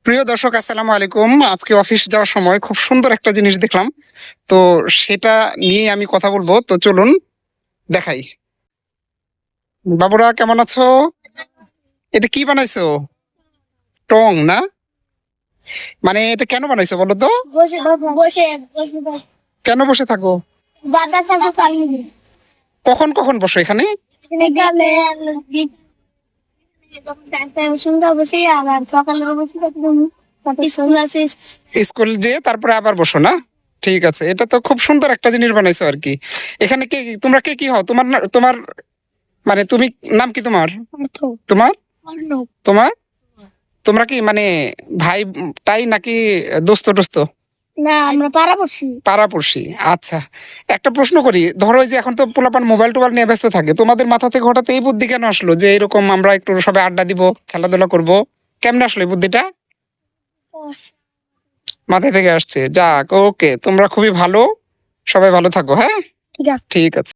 প্রিয় দর্শক, আসসালামু আলাইকুম। আজকে অফিস যাওয়ার সময় খুব সুন্দর একটা জিনিস দেখলাম, তো সেটা নিয়ে আমি কথা বলবো। তো চলুন দেখাই। বাবুরা, কেমন আছো? এটা কি বানাইছো? টং না? মানে এটা কেন বানাইছো বলো তো? বসে বসে বসে কেন বসে থাকো? বাতাস আছে পানি কখন কখন বসো এখানে? গেলে সন্ধ্যা বসে আবার সকালে বসে স্কুল আছে। স্কুল যেয়ে তারপরে আবার বসো না? ঠিক আছে, এটা তো খুব সুন্দর একটা জিনিস বানাইছো আর কি। এখানে তোমরা কি হও? তোমার মানে তুমি, নাম কি তোমার? তোমার তোমার তোমরা কি মানে ভাই টাই নাকি দোস্ত টোস্ত? না, আমরা পাড়াপড়শি। পাড়াপড়শি। আচ্ছা, একটা প্রশ্ন করি। ধরো এই যে এখন তো পোলাপান মোবাইল টোবাইল নিয়ে ব্যস্ত থাকে, তোমাদের মাথা থেকে হঠাৎ এই বুদ্ধি কেন আসলো যে এরকম আমরা একটু সবাই আড্ডা দিব, খেলাধুলা করব? কেমনে আসলো এই বুদ্ধিটা? মাথায় থেকে আসছে। যাক, ওকে, তোমরা খুবই ভালো। সবাই ভালো থাকো, হ্যাঁ? ঠিক আছে। ঠিক আছে।